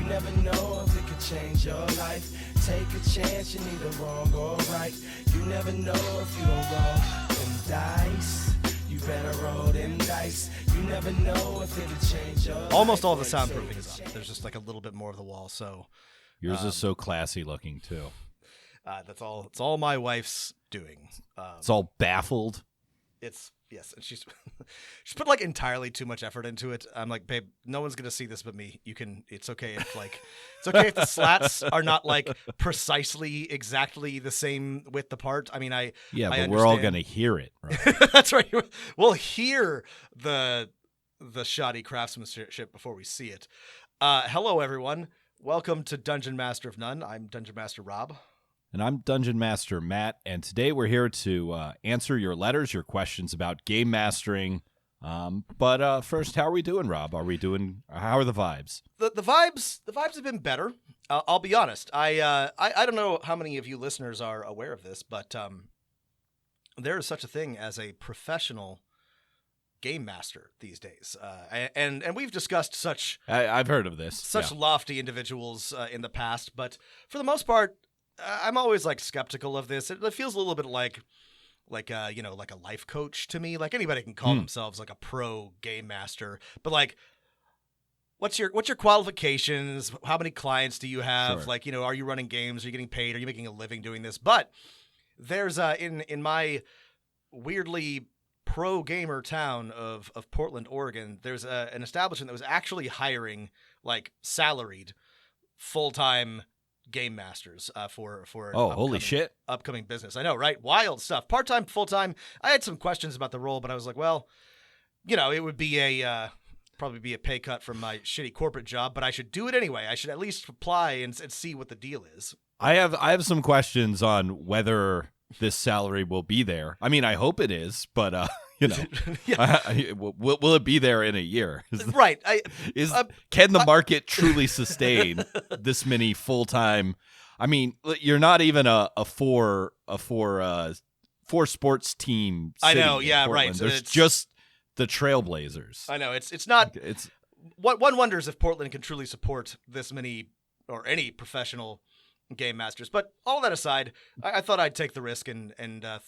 never know if it could change your life. Take a chance, you're neither wrong or right. You never know if you don't roll them dice. You better roll them dice. You never know if it could change your life. Almost all the soundproofing is up. There's just like a little bit more of the wall, so... Yours is so classy looking, too. That's all. It's all my wife's doing. It's all baffled. Yes, and she's put like entirely too much effort into it. I'm like, babe, no one's gonna see this but me. You can. It's okay if the slats are not like precisely exactly the same width apart. I mean, I but we're all gonna hear it. Right? That's right. We'll hear the shoddy craftsmanship before we see it. Hello, everyone. Welcome to Dungeon Master of None. I'm Dungeon Master Rob. And I'm Dungeon Master Matt, and today we're here to answer your letters, your questions about game mastering. But first, how are we doing, Rob? How are the vibes? The vibes have been better. I'll be honest. I don't know how many of you listeners are aware of this, but there is such a thing as a professional game master these days, and we've discussed such. I've heard of this. Such lofty individuals in the past, but for the most part. I'm always like skeptical of this. It feels a little bit like a life coach to me. Like anybody can call themselves like a pro game master, but like, what's your qualifications? How many clients do you have? Sure. Like, are you running games? Are you getting paid? Are you making a living doing this? But there's in my weirdly pro gamer town of Portland, Oregon, there's an establishment that was actually hiring like salaried full-time game masters for holy shit, upcoming business. I know, right? Wild stuff. Part-time, full-time. I had some questions about the role, but I was like, well, it would be probably be a pay cut from my shitty corporate job, but I should do it anyway. I should at least apply and see what the deal is. I have some questions on whether this salary will be there. I mean, I hope it is, but will it be there in a year? Right. Can the market truly sustain this many full-time? I mean, you're not even a four sports team. I know. Yeah, Yeah. Portland. Right. There's just the Trailblazers. I know. It's not. It's what one wonders if Portland can truly support this many or any professional game masters. But all that aside, I thought I'd take the risk and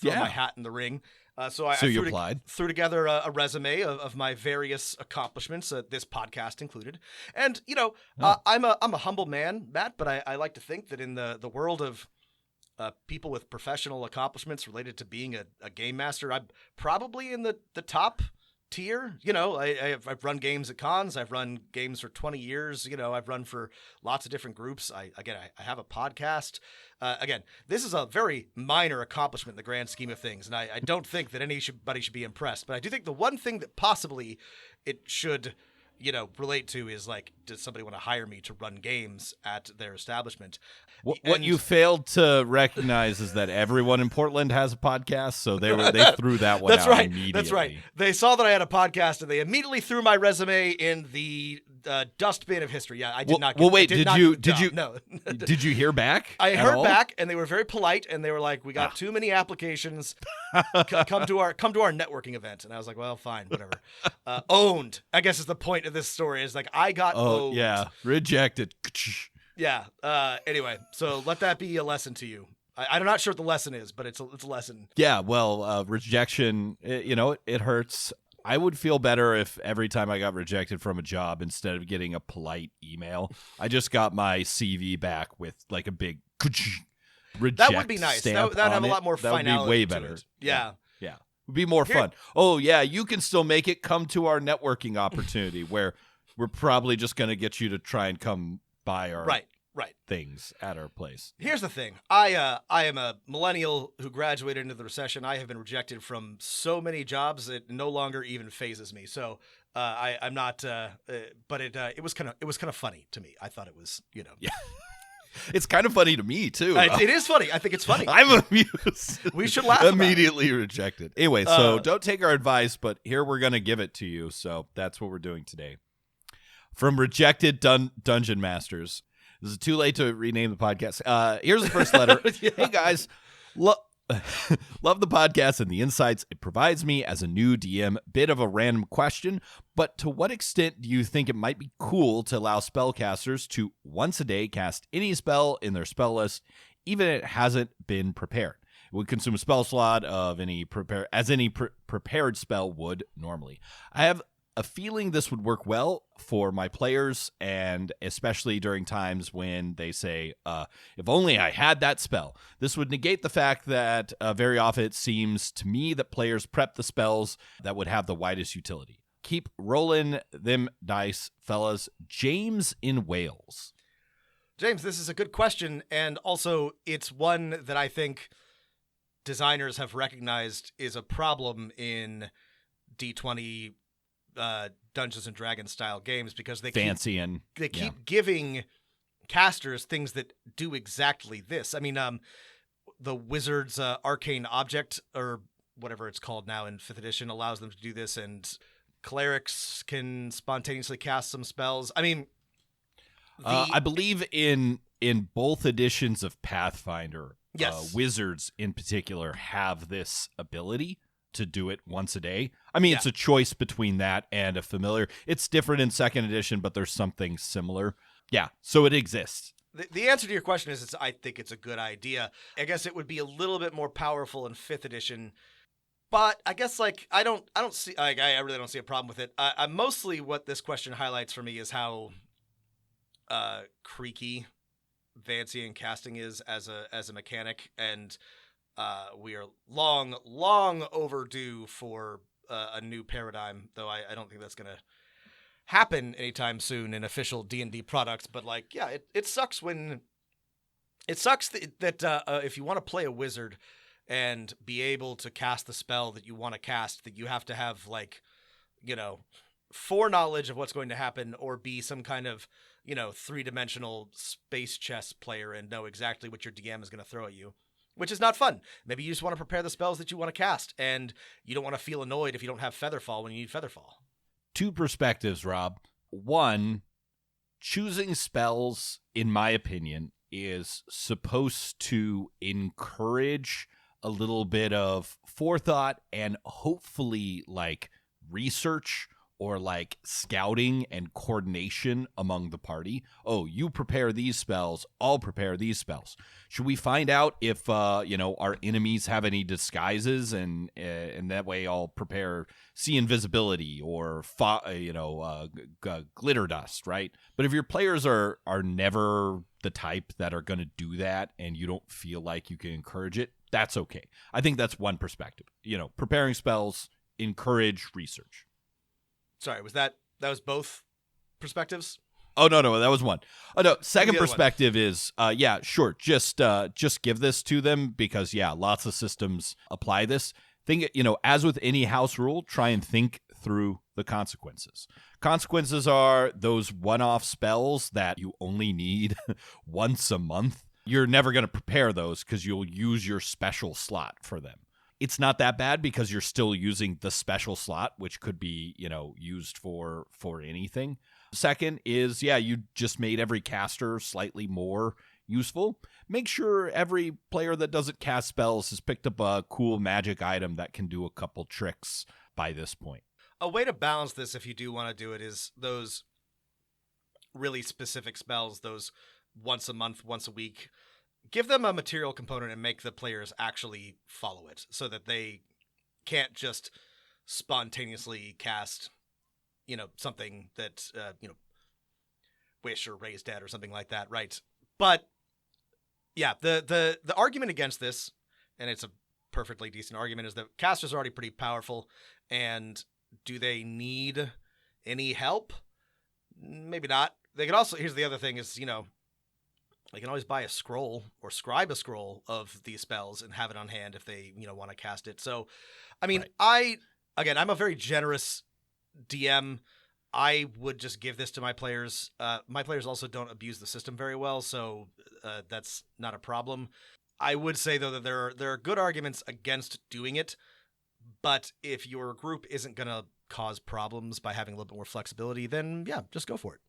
throw my hat in the ring. So I threw together a resume of my various accomplishments, this podcast included. And, I'm a humble man, Matt, but I like to think that in the world of people with professional accomplishments related to being a game master, I'm probably in the top tier. I've run games at cons. I've run games for 20 years. I've run for lots of different groups. I have a podcast. Again, this is a very minor accomplishment in the grand scheme of things, and I don't think that anybody should be impressed. But I do think the one thing that possibly it should, relate to is like, does somebody want to hire me to run games at their establishment? What you failed to recognize is that everyone in Portland has a podcast, so they threw that one out immediately. That's right. They saw that I had a podcast, and they immediately threw my resume in the dustbin of history. Yeah, I did not. Well, wait. Did you? No. Did you hear back? I heard back, and they were very polite, and they were like, "We got too many applications. Come to our networking event." And I was like, "Well, fine, whatever." Owned, I guess, is the point of this story. Is like I got owned. Yeah, rejected. Yeah. Anyway, so let that be a lesson to you. I'm not sure what the lesson is, but it's a lesson. Yeah. Well, rejection. It hurts. I would feel better if every time I got rejected from a job, instead of getting a polite email, I just got my CV back with like a big reject. That would be nice. That'd have a lot more finality. That would be way better. Yeah. Yeah. It would be more fun. Oh, yeah. You can still make it. Come to our networking opportunity where we're probably just going to get you to try and come by our things at our place. Here's the thing. I am a millennial who graduated into the recession. I have been rejected from so many jobs it no longer even phases me. So I'm not. But it was kind of funny to me. I thought it was Yeah. It's kind of funny to me too. It is funny. I think it's funny. I'm amused. We should laugh. Immediately rejected. Anyway, so don't take our advice, but here we're gonna give it to you. So that's what we're doing today. From Rejected Dungeon Masters. This is too late to rename the podcast. Here's the first letter. Yeah. Hey guys, Love the podcast and the insights it provides me as a new DM. Bit of a random question, but to what extent do you think it might be cool to allow spellcasters to once a day cast any spell in their spell list, even if it hasn't been prepared? It would consume a spell slot of any prepared spell would normally. I have a feeling this would work well for my players, and especially during times when they say, if only I had that spell. This would negate the fact that very often it seems to me that players prep the spells that would have the widest utility. Keep rolling them dice, fellas. James in Wales. James, this is a good question, and also it's one that I think designers have recognized is a problem in D20 Dungeons and Dragons style games, because they keep giving casters things that do exactly this. I mean, the Wizard's arcane object, or whatever it's called now in 5th edition, allows them to do this, and clerics can spontaneously cast some spells. I mean, I believe in both editions of Pathfinder, yes, wizards in particular have this ability to do it once a day. I mean, It's a choice between that and a familiar. It's different in 2nd edition, but there's something similar. Yeah, so it exists. The answer to your question is I think it's a good idea. I guess it would be a little bit more powerful in 5th edition, but I guess I really don't see a problem with it. I mostly what this question highlights for me is how creaky Vancian casting is as a mechanic, and we are long overdue for a new paradigm, though I don't think that's going to happen anytime soon in official D&D products. But it sucks that if you want to play a wizard and be able to cast the spell that you want to cast, that you have to have foreknowledge of what's going to happen, or be some kind of 3-dimensional space chess player and know exactly what your DM is going to throw at you, which is not fun. Maybe you just want to prepare the spells that you want to cast, and you don't want to feel annoyed if you don't have Featherfall when you need Featherfall. 2 perspectives, Rob. 1, choosing spells, in my opinion, is supposed to encourage a little bit of forethought and hopefully research or scouting and coordination among the party. Oh, you prepare these spells, I'll prepare these spells. Should we find out if our enemies have any disguises, and that way I'll prepare see invisibility or glitter dust, right? But if your players are never the type that are going to do that, and you don't feel like you can encourage it, that's okay. I think that's one perspective. Preparing spells, encourage research. Sorry, that was both perspectives? Oh, no, that was one. Oh, no, second perspective is, sure, just give this to them, because, lots of systems apply this. Think, as with any house rule, try and think through the consequences. Consequences are those one-off spells that you only need once a month. You're never going to prepare those because you'll use your special slot for them. It's not that bad because you're still using the special slot, which could be, used for anything. Second is, you just made every caster slightly more useful. Make sure every player that doesn't cast spells has picked up a cool magic item that can do a couple tricks by this point. A way to balance this, if you do want to do it, is those really specific spells, those once a month, once a week. Give them a material component and make the players actually follow it, so that they can't just spontaneously cast, something that, wish or raise dead or something like that, right? But the argument against this, and it's a perfectly decent argument, is that casters are already pretty powerful, and do they need any help? Maybe not. They could also, here's the other thing is, they can always buy a scroll or scribe a scroll of these spells and have it on hand if they, want to cast it. So, I mean, right. I'm a very generous DM. I would just give this to my players. My players also don't abuse the system very well, so that's not a problem. I would say, though, that there are good arguments against doing it, but if your group isn't going to cause problems by having a little bit more flexibility, then, just go for it.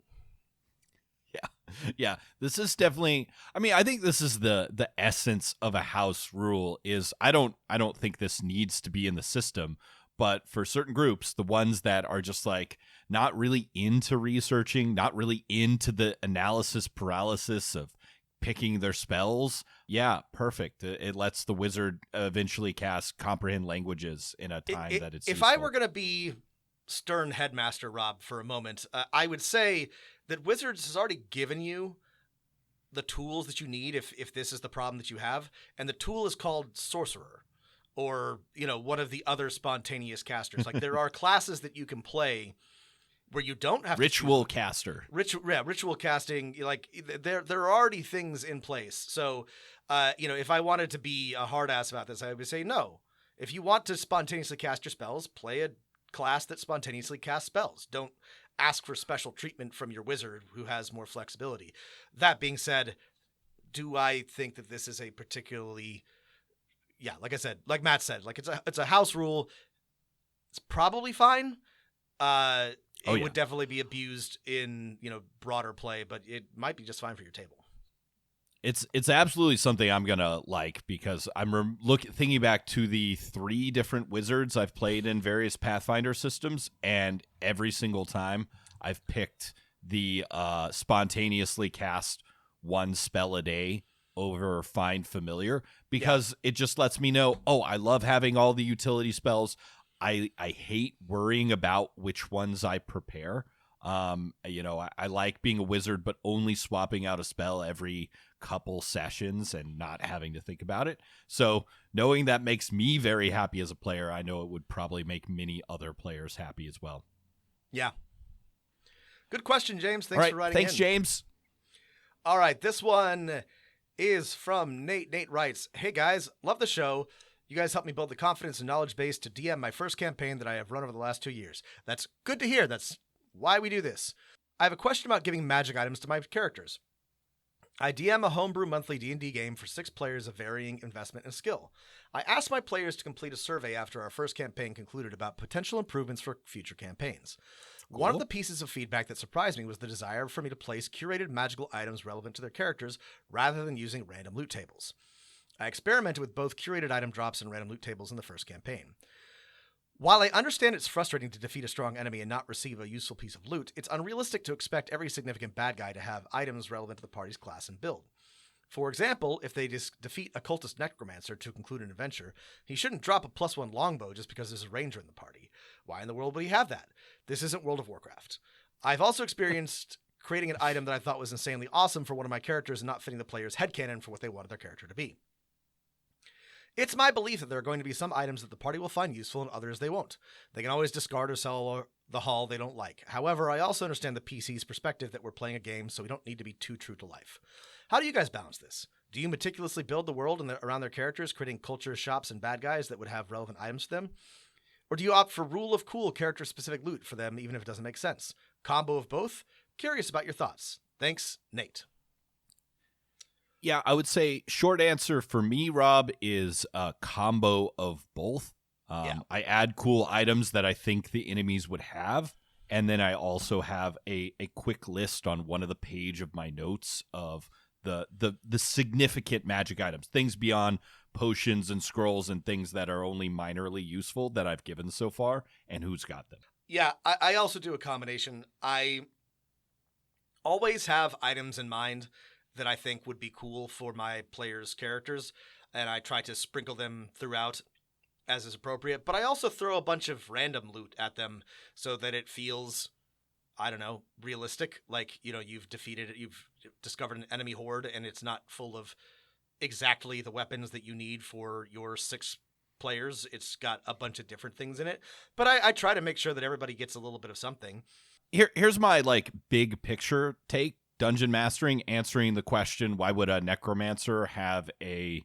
Yeah. Yeah, this is definitely, I mean, I think this is the essence of a house rule is I don't think this needs to be in the system, but for certain groups, the ones that are just like not really into researching, not really into the analysis paralysis of picking their spells, yeah, perfect. It lets the wizard eventually cast comprehend languages in a time that it's If useful. I were going to be stern headmaster, Rob, for a moment, I would say that Wizards has already given you the tools that you need if this is the problem that you have, and the tool is called Sorcerer, or one of the other spontaneous casters. Like there are classes that you can play where you don't have ritual caster. Ritual casting. Like there are already things in place. So, if I wanted to be a hard ass about this, I would say no. If you want to spontaneously cast your spells, play a class that spontaneously casts spells. Don't ask for special treatment from your wizard who has more flexibility. That being said, do I think that this is a particularly, like I said, like Matt said, like it's a house rule. It's probably fine. It would definitely be abused in, broader play, but it might be just fine for your table. It's absolutely something I'm gonna like because I'm thinking back to the 3 different wizards I've played in various Pathfinder systems, and every single time I've picked the spontaneously cast 1 spell a day over Find Familiar because it just lets me know, I love having all the utility spells. I hate worrying about which ones I prepare. I like being a wizard, but only swapping out a spell every couple sessions and not having to think about it. So knowing that makes me very happy as a player, I know it would probably make many other players happy as well. Yeah. Good question, James. Thanks for writing in. Thanks, James. All right. This one is from Nate. Nate writes, "Hey guys, love the show. You guys helped me build the confidence and knowledge base to DM my first campaign that I have run over the last 2 years. That's good to hear. That's why we do this. I have a question about giving magic items to my characters. I DM a homebrew monthly D&D game for 6 players of varying investment and skill. I asked my players to complete a survey after our first campaign concluded about potential improvements for future campaigns. Cool. One of the pieces of feedback that surprised me was the desire for me to place curated magical items relevant to their characters rather than using random loot tables. I experimented with both curated item drops and random loot tables in the first campaign. While I understand it's frustrating to defeat a strong enemy and not receive a useful piece of loot, it's unrealistic to expect every significant bad guy to have items relevant to the party's class and build. For example, if they defeat a cultist necromancer to conclude an adventure, he shouldn't drop a +1 longbow just because there's a ranger in the party. Why in the world would he have that? This isn't World of Warcraft. I've also experienced creating an item that I thought was insanely awesome for one of my characters and not fitting the player's headcanon for what they wanted their character to be. It's my belief that there are going to be some items that the party will find useful and others they won't. They can always discard or sell the haul they don't like. However, I also understand the PC's perspective that we're playing a game, so we don't need to be too true to life. How do you guys balance this? Do you meticulously build the world around their characters, creating culture shops and bad guys that would have relevant items to them? Or do you opt for rule of cool character-specific loot for them, even if it doesn't make sense? Combo of both? Curious about your thoughts. Thanks, Nate. Yeah, I would say short answer for me, Rob, is a combo of both. I add cool items that I think the enemies would have, and then I also have a quick list on one of the page of my notes of the significant magic items, things beyond potions and scrolls and things that are only minorly useful that I've given so far, and who's got them. Yeah, I also do a combination. I always have items in mind that I think would be cool for my players' characters, and I try to sprinkle them throughout as is appropriate. But I also throw a bunch of random loot at them so that it feels, I don't know, realistic. Like, you've discovered an enemy horde, and it's not full of exactly the weapons that you need for your 6 players. It's got a bunch of different things in it. But I try to make sure that everybody gets a little bit of something. Here's my big picture take. Dungeon mastering, answering the question, why would a necromancer have a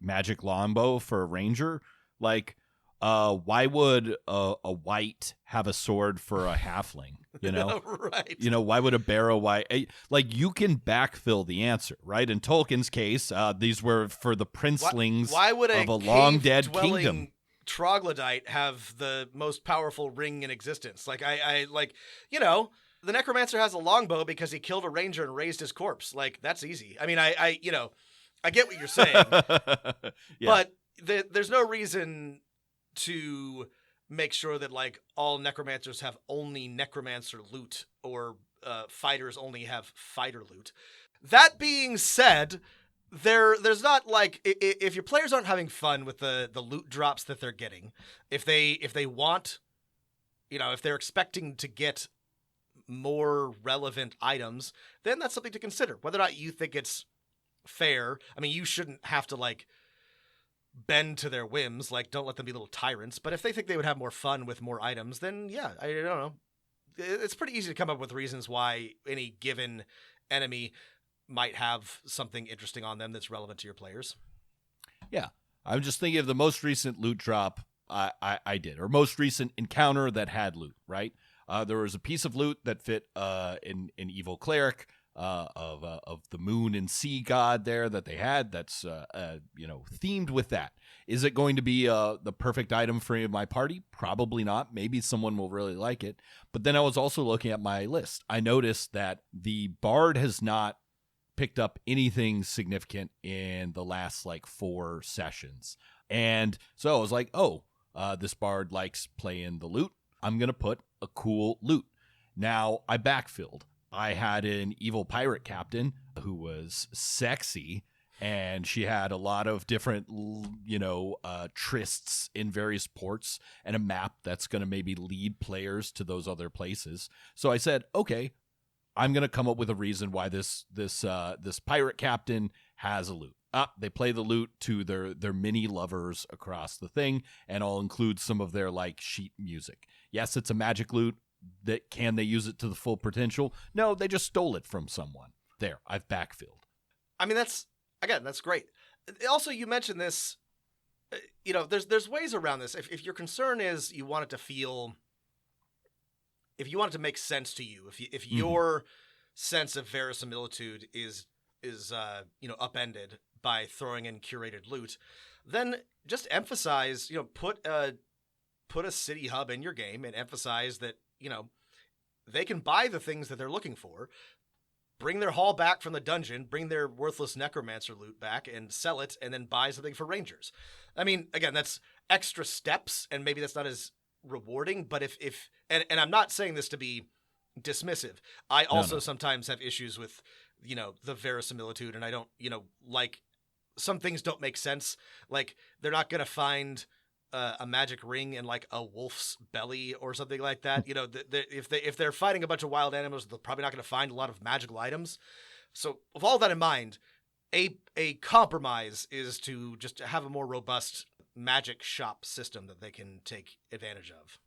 magic longbow for a ranger? Why would a white have a sword for a halfling? Right. Why would a barrow white? You can backfill the answer, right? In Tolkien's case, these were for the princelings why would of a long dead kingdom. Troglodyte have the most powerful ring in existence? The necromancer has a longbow because he killed a ranger and raised his corpse. Like, that's easy. I mean, I get what you're saying, but there's no reason to make sure that like all necromancers have only necromancer loot or fighters only have fighter loot. That being said, there's not like if your players aren't having fun with the loot drops that they're getting, if they want, if they're expecting to get more relevant items, then that's something to consider. Whether or not you think it's fair, I mean, you shouldn't have to like bend to their whims, like don't let them be little tyrants. But if they think they would have more fun with more items, then yeah, I don't know. It's pretty easy to come up with reasons why any given enemy might have something interesting on them that's relevant to your players. Yeah. I'm just thinking of the most recent loot drop I did, or most recent encounter that had loot, right? There was a piece of loot that fit an evil cleric of the moon and sea god there that they had that's themed with that. Is it going to be the perfect item for my party? Probably not. Maybe someone will really like it. But then I was also looking at my list. I noticed that the bard has not picked up anything significant in the last like 4 sessions. And so I was like, this bard likes playing the loot. I'm going to put a cool loot. Now I backfilled. I had an evil pirate captain who was sexy, and she had a lot of different, trysts in various ports and a map that's going to maybe lead players to those other places. So I said, okay, I'm going to come up with a reason why this pirate captain has a loot. They play the loot to their mini lovers across the thing, and I'll include some of their like sheet music. Yes, it's a magic loot. Can they use it to the full potential? No, they just stole it from someone. There, I've backfilled. I mean, that's great. Also, you mentioned this, there's ways around this. If your concern is you want it to feel, if you want it to make sense to you, if your sense of verisimilitude is upended by throwing in curated loot, then just emphasize, put a city hub in your game and emphasize that, they can buy the things that they're looking for, bring their haul back from the dungeon, bring their worthless necromancer loot back and sell it, and then buy something for rangers. I mean, again, that's extra steps, and maybe that's not as rewarding, but if I'm not saying this to be dismissive. I also sometimes have issues with, the verisimilitude, and I don't, like, some things don't make sense. Like, they're not going to find a magic ring in like a wolf's belly or something like that. If they're fighting a bunch of wild animals, they're probably not going to find a lot of magical items. So with all that in mind, a compromise is to just have a more robust magic shop system that they can take advantage of.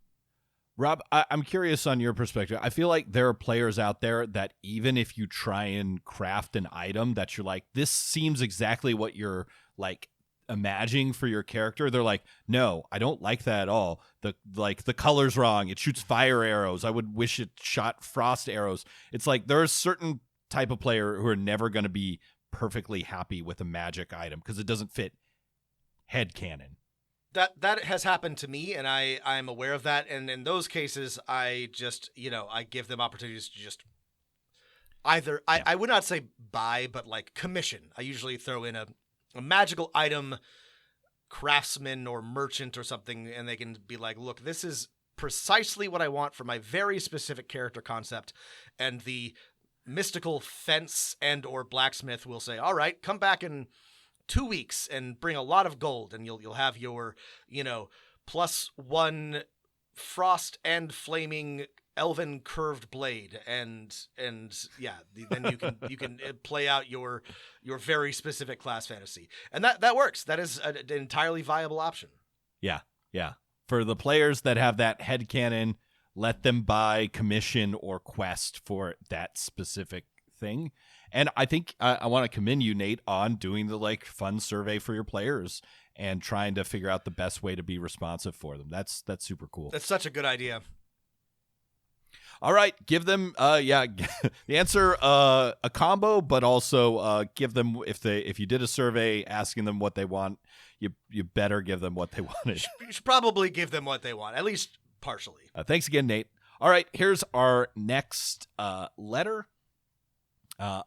Rob, I'm curious on your perspective. I feel like there are players out there that even if you try and craft an item that you're like, this seems exactly what you're like imagining for your character, they're like, no, I don't like that at all. The color's wrong. It shoots fire arrows. I would wish it shot frost arrows. It's like there's a certain type of player who are never going to be perfectly happy with a magic item because it doesn't fit headcanon. That has happened to me, and I'm aware of that. And in those cases, I just, I give them opportunities to just either, I would not say buy, but like commission. I usually throw in a magical item, craftsman or merchant or something, and they can be like, look, this is precisely what I want for my very specific character concept. And the mystical fence and or blacksmith will say, all right, come back in 2 weeks and bring a lot of gold, and you'll have your, +1 frost and flaming elven curved blade, and then you can play out your very specific class fantasy, and that works. That is an entirely viable option. Yeah. For the players that have that headcanon, let them buy commission or quest for that specific thing. And I think I want to commend you, Nate, on doing the like fun survey for your players and trying to figure out the best way to be responsive for them. That's super cool. That's such a good idea. All right, give them the answer a combo, but also give them if you did a survey asking them what they want, you better give them what they wanted. You should probably give them what they want, at least partially. Thanks again, Nate. All right, here's our next letter.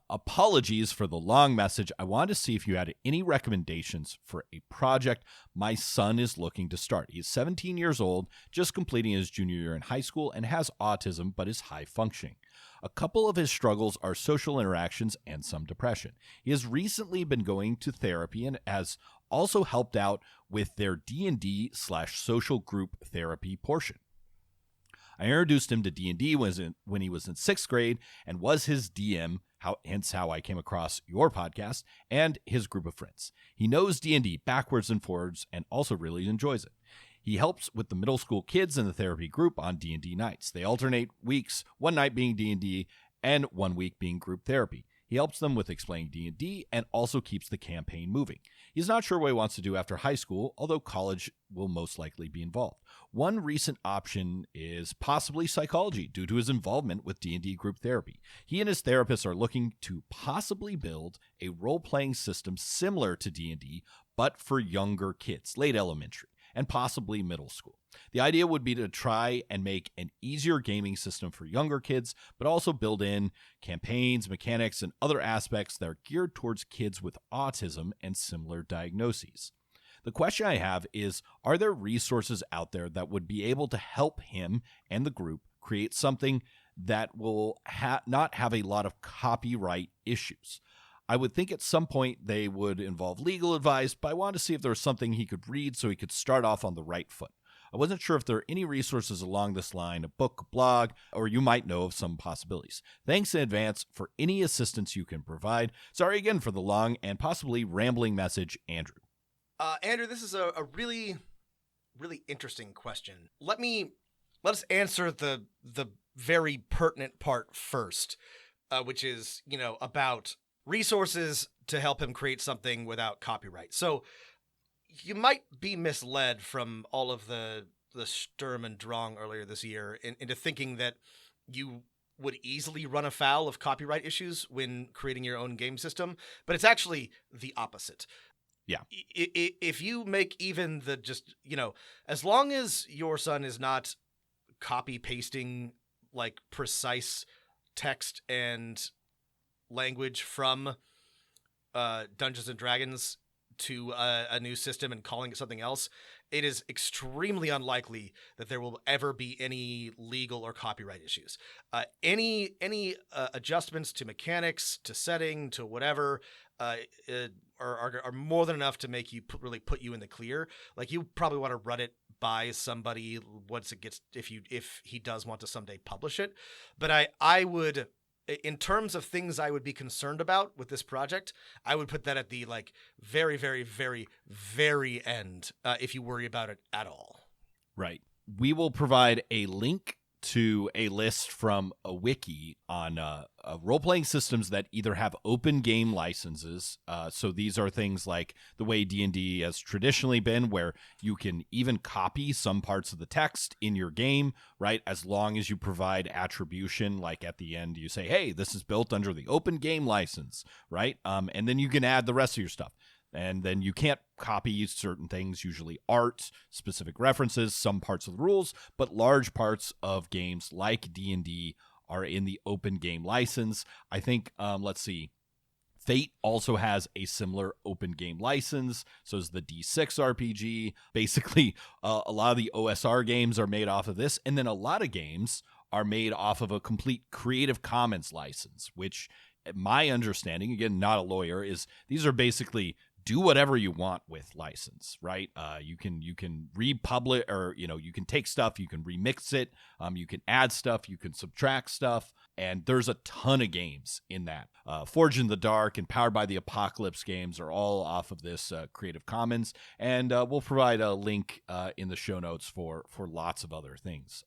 Apologies for the long message. I wanted to see if you had any recommendations for a project my son is looking to start. He's 17 years old, just completing his junior year in high school, and has autism but is high functioning. A couple of his struggles are social interactions and some depression. He has recently been going to therapy and has also helped out with their D&D/social group therapy portion. I introduced him to D&D when he was in 6th grade and was his DM, hence how I came across your podcast, and his group of friends. He knows D&D backwards and forwards and also really enjoys it. He helps with the middle school kids in the therapy group on D&D nights. They alternate weeks, one night being D&D and 1 week being group therapy. He helps them with explaining D&D and also keeps the campaign moving. He's not sure what he wants to do after high school, although college will most likely be involved. One recent option is possibly psychology due to his involvement with D&D group therapy. He and his therapist are looking to possibly build a role-playing system similar to D&D, but for younger kids, late elementary, and possibly middle school. The idea would be to try and make an easier gaming system for younger kids, but also build in campaigns, mechanics, and other aspects that are geared towards kids with autism and similar diagnoses. The question I have is, are there resources out there that would be able to help him and the group create something that will not have a lot of copyright issues? I would think at some point they would involve legal advice, but I wanted to see if there was something he could read so he could start off on the right foot. I wasn't sure if there are any resources along this line, a book, a blog, or you might know of some possibilities. Thanks in advance for any assistance you can provide. Sorry again for the long and possibly rambling message, Andrew. Andrew, this is a really, really interesting question. Let us answer the very pertinent part first, which is, about resources to help him create something without copyright. So you might be misled from all of the Sturm and Drang earlier this year into thinking that you would easily run afoul of copyright issues when creating your own game system, but it's actually the opposite. Yeah. If you make even as long as your son is not copy pasting like precise text and language from Dungeons and Dragons to a new system and calling it something else, it is extremely unlikely that there will ever be any legal or copyright issues. Any adjustments to mechanics, to setting, to whatever are more than enough to make you really put you in the clear. Like, you probably want to run it by somebody once it gets, if he does want to someday publish it. But I would, in terms of things I would be concerned about with this project, I would put that at the very, very, very, very end if you worry about it at all. Right. We will provide a link to a list from a wiki on role-playing systems that either have open game licenses. So these are things like the way D&D has traditionally been, where you can even copy some parts of the text in your game, right? As long as you provide attribution, like at the end you say, hey, this is built under the open game license, right? And then you can add the rest of your stuff. And then you can't copy certain things, usually art, specific references, some parts of the rules, but large parts of games like D&D are in the open game license. I think, let's see, Fate also has a similar open game license. So is the D6 RPG. Basically, a lot of the OSR games are made off of this. And then a lot of games are made off of a complete Creative Commons license, which my understanding, again, not a lawyer, is these are basically do whatever you want with license, right? You can republish, or you can take stuff, you can remix it, you can add stuff, you can subtract stuff, and there's a ton of games in that. Forged in the Dark and Powered by the Apocalypse games are all off of this Creative Commons, and we'll provide a link in the show notes for lots of other things.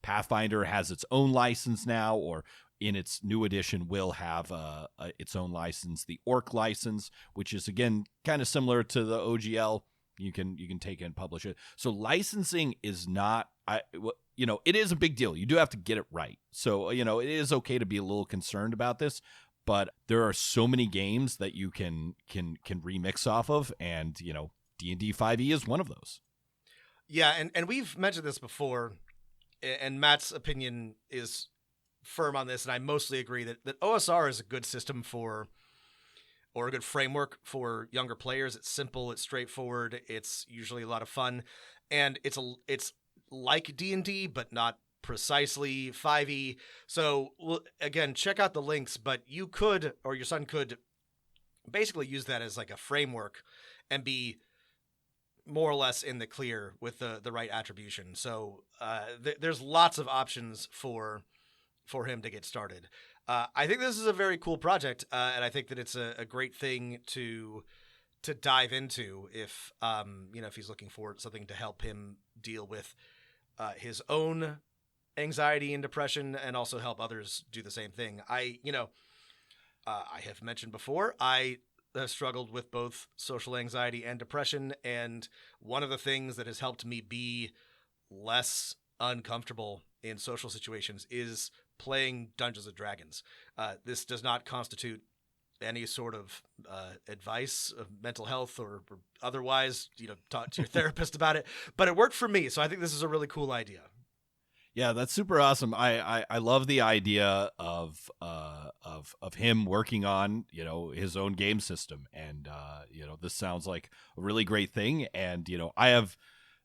Pathfinder has its own license now, or in its new edition will have its own license, the Orc license, which is, again, kind of similar to the OGL. You can take it and publish it. So licensing is not, it is a big deal. You do have to get it right. So, it is okay to be a little concerned about this, but there are so many games that you can remix off of, and, D&D 5e is one of those. Yeah, and we've mentioned this before. and Matt's opinion is firm on this, and I mostly agree that OSR is a good system for, or a good framework for younger players. It's simple, it's straightforward, it's usually a lot of fun, and it's like D&D, but not precisely 5e. So again, check out the links, but you could, or your son could, basically use that as like a framework and be more or less in the clear with the right attribution. So there's lots of options for him to get started. I think this is a very cool project, and I think that it's a great thing to dive into if if he's looking for something to help him deal with his own anxiety and depression, and also help others do the same thing. I have mentioned before, I struggled with both social anxiety and depression, and one of the things that has helped me be less uncomfortable in social situations is playing Dungeons and Dragons. This does not constitute any sort of advice of mental health or otherwise, talk to your therapist about it, but it worked for me. So I think this is a really cool idea. Yeah, that's super awesome. I love the idea of him working on, his own game system. And, this sounds like a really great thing. And, I have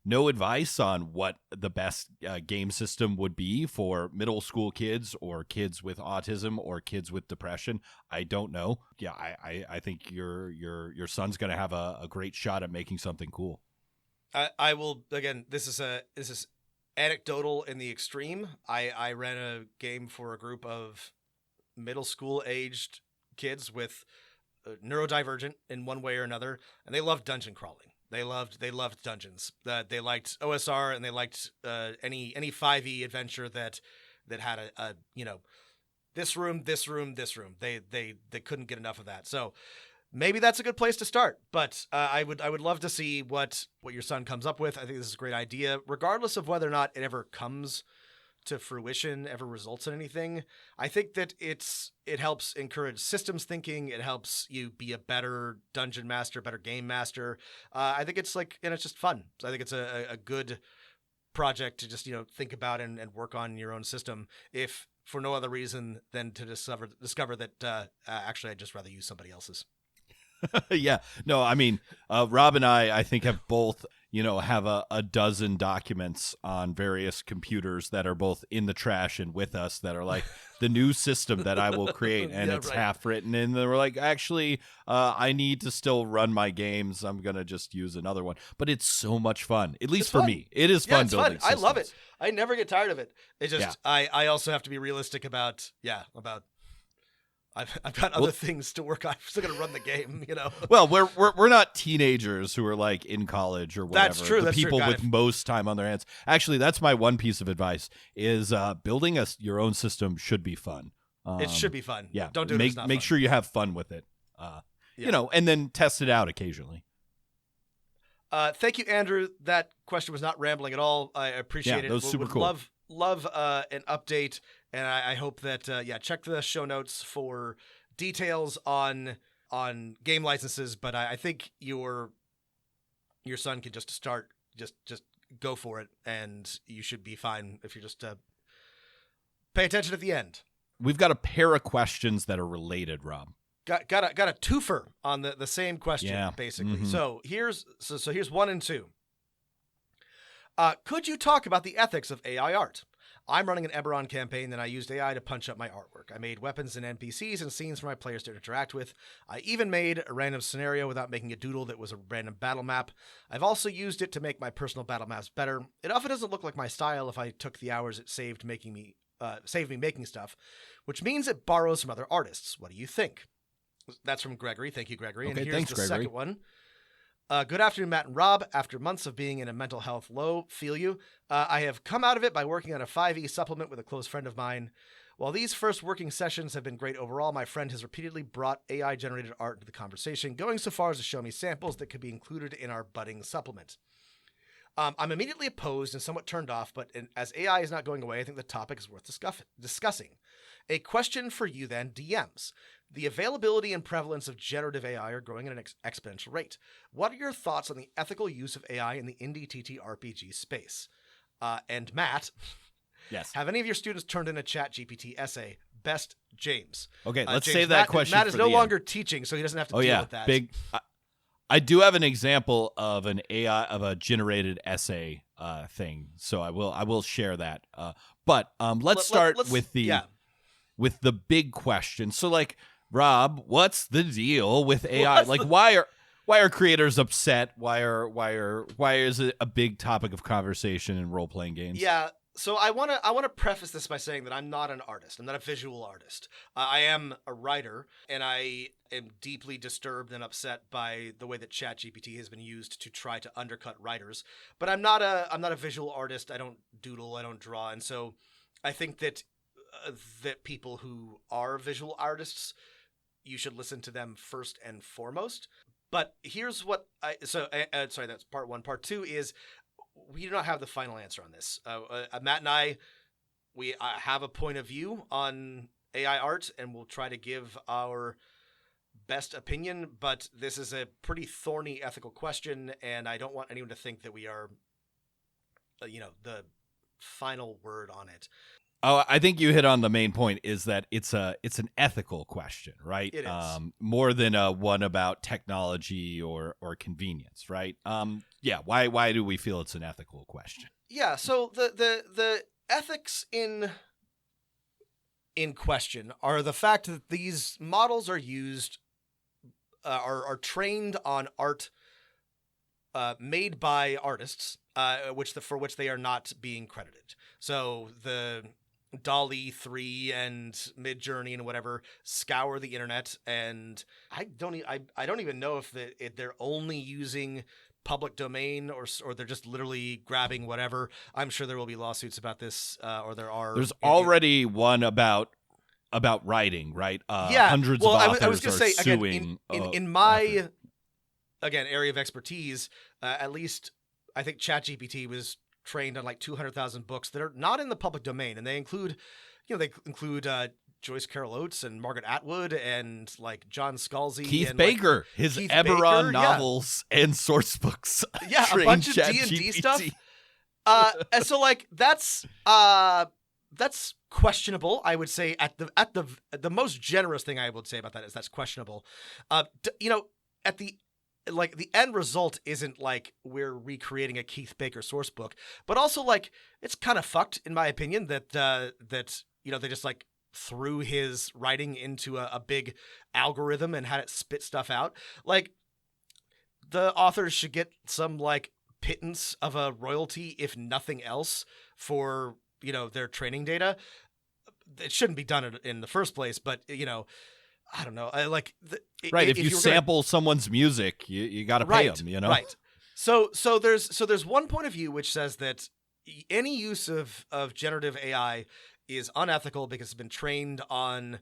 no advice on what the best game system would be for middle school kids or kids with autism or kids with depression. I don't know. Yeah, I think your son's going to have a great shot at making something cool. I will, again, this is anecdotal in the extreme. I ran a game for a group of middle school aged kids with neurodivergent in one way or another, and they loved dungeon crawling. They loved dungeons. They liked OSR, and they liked any 5e adventure that had a this room. They couldn't get enough of that. So maybe that's a good place to start. But I would love to see what your son comes up with. I think this is a great idea, regardless of whether or not it ever comes to fruition, ever results in anything. I think that it helps encourage systems thinking. It helps you be a better dungeon master, better game master. I think it's it's just fun. So I think it's a good project to just think about and work on your own system, if for no other reason than to discover that actually I'd just rather use somebody else's. Yeah, no, I mean, Rob and I think have both, have a dozen documents on various computers that are both in the trash and with us that are like the new system that I will create. And it's right. Half written. And then we're like, actually, I need to still run my games. I'm going to just use another one. But it's so much fun, at least for me. It is fun building systems. I love it. I never get tired of it. It's just, I also have to be realistic about I've got other things to work on. I'm still gonna run the game, Well, we're not teenagers who are like in college or whatever. That's true. The people with most time on their hands. Actually, that's my one piece of advice: is building your own system should be fun. It should be fun. Yeah, don't do it. Make sure you have fun with it. And then test it out occasionally. Thank you, Andrew. That question was not rambling at all. I appreciate it. That was super cool. Love an update. And I hope that, check the show notes for details on game licenses. But I think your son can just start, just go for it. And you should be fine if you just pay attention at the end. We've got a pair of questions that are related, Rob. Got a twofer on the same question, basically. Mm-hmm. So here's 1 and 2. Could you talk about the ethics of AI art? I'm running an Eberron campaign, and I used AI to punch up my artwork. I made weapons and NPCs and scenes for my players to interact with. I even made a random scenario without making a doodle that was a random battle map. I've also used it to make my personal battle maps better. It often doesn't look like my style if I took the hours it saved me making stuff, which means it borrows from other artists. What do you think? That's from Gregory. Thank you, Gregory. Okay, and here's thanks, the Gregory. Second one. Good afternoon, Matt and Rob. After months of being in a mental health low, feel you. I have come out of it by working on a 5e supplement with a close friend of mine. While these first working sessions have been great overall, my friend has repeatedly brought AI-generated art into the conversation, going so far as to show me samples that could be included in our budding supplement. I'm immediately opposed and somewhat turned off, but as AI is not going away, I think the topic is worth discussing. A question for you then, DMs. The availability and prevalence of generative AI are growing at an exponential rate. What are your thoughts on the ethical use of AI in the indie TTRPG space? And Matt, Yes. Have any of your students turned in a ChatGPT essay? Best James. Okay, let's James, save that question. Matt is for no the longer end. teaching, so he doesn't have to Oh deal yeah, with that. big. I do have an example of an AI of a generated essay thing, so I will share that. But let's start with the big question. So like, Rob, what's the deal with AI? Why are creators upset? Why is it a big topic of conversation in role playing games? Yeah. So I want to preface this by saying that I'm not an artist. I'm not a visual artist. I am a writer, and I am deeply disturbed and upset by the way that ChatGPT has been used to try to undercut writers. But I'm not a visual artist. I don't doodle. I don't draw, and so I think that that people who are visual artists, you should listen to them first and foremost. But here's what sorry, that's part one. Part two is, we do not have the final answer on this. Matt and I, we have a point of view on AI art, and we'll try to give our best opinion, but this is a pretty thorny ethical question, and I don't want anyone to think that we are, the final word on it. Oh, I think you hit on the main point, is that it's an ethical question, right? It is. More than one about technology or convenience, right? Yeah. Why do we feel it's an ethical question? Yeah. So the ethics in question are the fact that these models are used, are trained on art made by artists, for which they are not being credited. So the DALL-E 3 and Midjourney and whatever scour the internet, and I don't even know if they're only using public domain or they're just literally grabbing whatever. I'm sure there will be lawsuits about this, or there are. There's already one about writing, right? Yeah, hundreds of authors I was gonna say, suing. Again, in my area of expertise, at least I think ChatGPT was trained on like 200,000 books that are not in the public domain, and they include Joyce Carol Oates and Margaret Atwood and like John Scalzi, Keith and Baker, his Keith Eberron Baker, novels and source books. Yeah, a bunch of D&D stuff. And so like that's questionable. I would say at the most generous thing I would say about that is that's questionable. At the end result isn't like we're recreating a Keith Baker source book, but also like it's kind of fucked in my opinion that they just like threw his writing into a big algorithm and had it spit stuff out. Like, the authors should get some like pittance of a royalty, if nothing else, for their training data. It shouldn't be done in the first place, but I don't know. Right. If you sample someone music, you got to pay them, Right. So there's one point of view which says that any use of generative AI is unethical because it's been trained on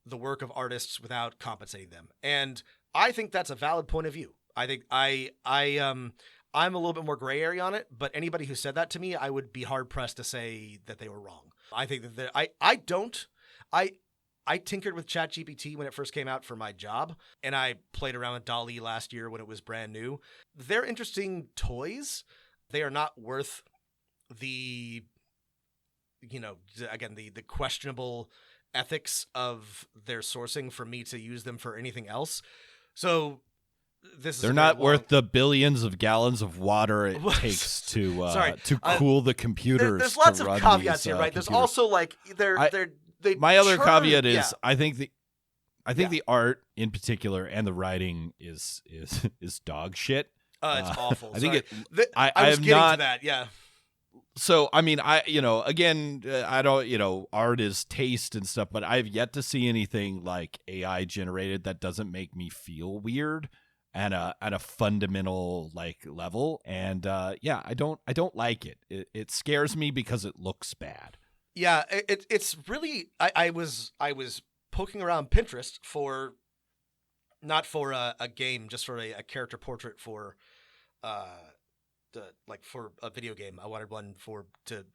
the work of artists without compensating them. And I think that's a valid point of view. I think I'm a little bit more gray area on it, but anybody who said that to me, I would be hard pressed to say that they were wrong. I think that I tinkered with ChatGPT when it first came out for my job, and I played around with DALL-E last year when it was brand new. They're interesting toys. They are not worth the questionable ethics of their sourcing for me to use them for anything else. So they're not worth the billions of gallons of water it takes to cool the computers. There's lots of caveats these, here, right? Computers. There's also like my other caveat is I think the art in particular and the writing is dog shit. It's awful. I think I was getting to that. Yeah. So, I mean, I don't, art is taste and stuff, but I've yet to see anything like AI generated that doesn't make me feel weird at a fundamental like level. And I don't like it. It scares me because it looks bad. Yeah, it's really, I was poking around Pinterest for, not for a game, just for a character portrait for, for a video game. I wanted one to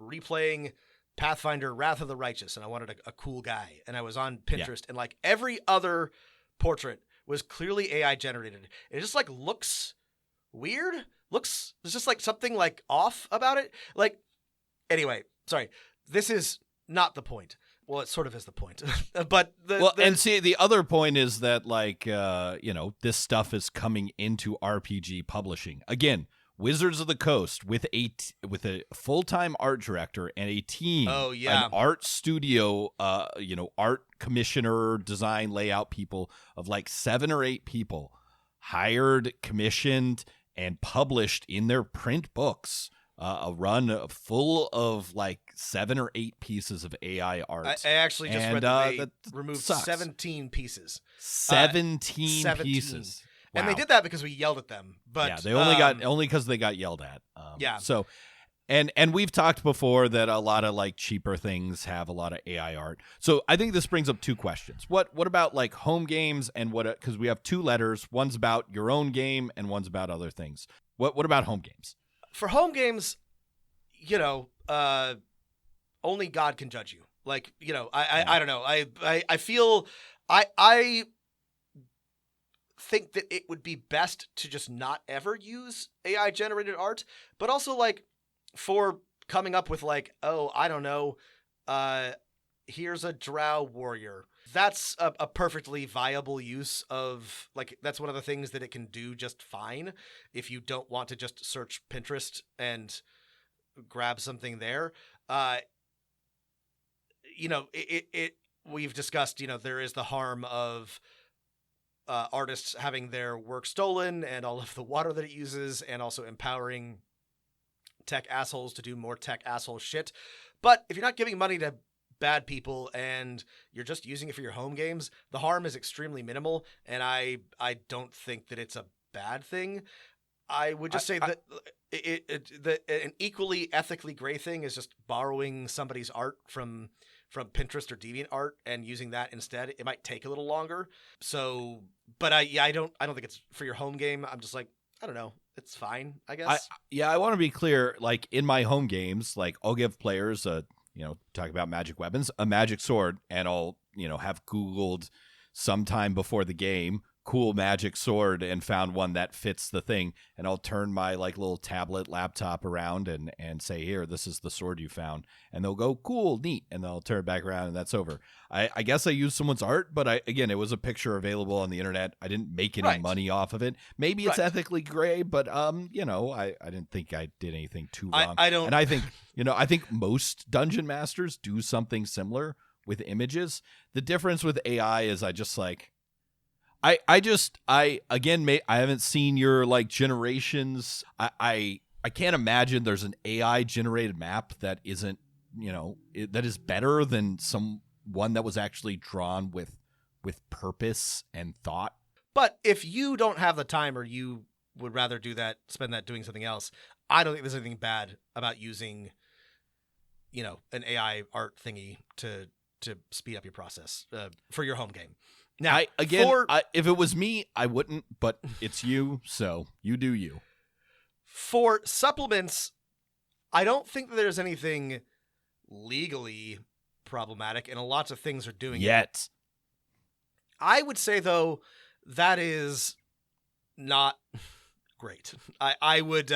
replaying Pathfinder Wrath of the Righteous, and I wanted a cool guy. And I was on Pinterest, and like every other portrait was clearly AI generated. It just like looks weird. There's just like something like off about it. Like, anyway, sorry, this is not the point. Well, it sort of is the point. But and see, the other point is that, like, this stuff is coming into RPG publishing. Again, Wizards of the Coast with a full-time art director and a team, an art studio, art commissioner, design, layout people of like 7 or 8 people hired, commissioned, and published in their print books a run full of like 7 or 8 pieces of AI art. I actually just read that they removed 17 pieces. 17 pieces. Wow. And they did that because we yelled at them. But yeah, they only because they got yelled at. So, and we've talked before that a lot of like cheaper things have a lot of AI art. So I think this brings up 2 questions. What about like home games and because we have 2 letters. One's about your own game and one's about other things. What about home games? For home games, only God can judge you. Like, I don't know. I feel I think that it would be best to just not ever use AI generated art, but also like for coming up with like, oh, I don't know, here's a drow warrior. That's a perfectly viable use of, like, that's one of the things that it can do just fine if you don't want to just search Pinterest and grab something there. We've discussed, there is the harm of artists having their work stolen and all of the water that it uses, and also empowering tech assholes to do more tech asshole shit. But if you're not giving money to bad people and you're just using it for your home games, the harm is extremely minimal, and I don't think that it's a bad thing. I would just say that an equally ethically gray thing is just borrowing somebody's art from Pinterest or DeviantArt and using that instead. It might take a little longer. So, but I don't think it's for your home game. I'm just like, I don't know. It's fine, I guess. I want to be clear. Like in my home games, like I'll give players talk about magic weapons, a magic sword, and I'll, have Googled sometime before the game, cool magic sword, and found one that fits the thing. And I'll turn my like little tablet laptop around and say, here, this is the sword you found. And they'll go, cool, neat. And they'll turn it back around and that's over. I guess I used someone's art, but it was a picture available on the internet. I didn't make any money off of it. Maybe it's ethically gray, but I didn't think I did anything too wrong. I don't. And I think, I think most dungeon masters do something similar with images. The difference with AI is I haven't seen your like generations. I can't imagine there's an AI generated map that isn't, that is better than one that was actually drawn with purpose and thought. But if you don't have the time, or you would rather spend that doing something else, I don't think there's anything bad about using, an AI art thingy to speed up your process for your home game. Now, if it was me, I wouldn't, but it's you, so you do you. For supplements, I don't think that there's anything legally problematic, and lots of things are doing it. I would say, though, that is not great. I would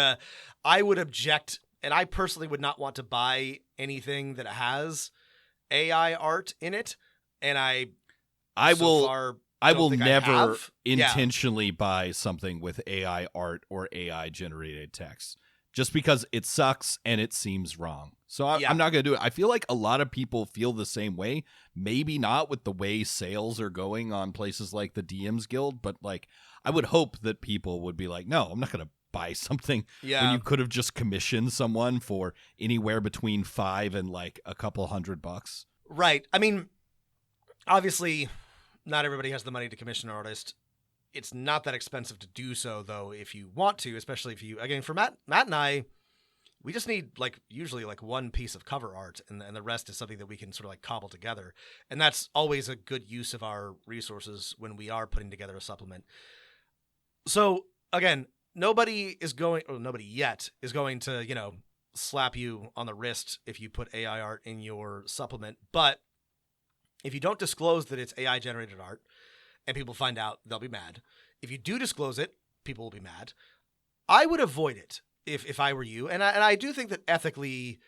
object, and I personally would not want to buy anything that has AI art in it, and I will never intentionally buy something with AI art or AI generated text, just because it sucks and it seems wrong. So I'm not going to do it. I feel like a lot of people feel the same way. Maybe not with the way sales are going on places like the DMs Guild, but like I would hope that people would be like, no, I'm not going to buy something when you could have just commissioned someone for anywhere between $5 and like a couple $100. Right. I mean, obviously, not everybody has the money to commission an artist. It's not that expensive to do so, though, if you want to, especially if you, again, for Matt and I, we just need usually one piece of cover art, and the rest is something that we can sort of like cobble together. And that's always a good use of our resources when we are putting together a supplement. So again, nobody yet is going to, slap you on the wrist if you put AI art in your supplement. But if you don't disclose that it's AI generated art and people find out, they'll be mad. If you do disclose it, people will be mad. I would avoid it if I were you. And I do think that ethically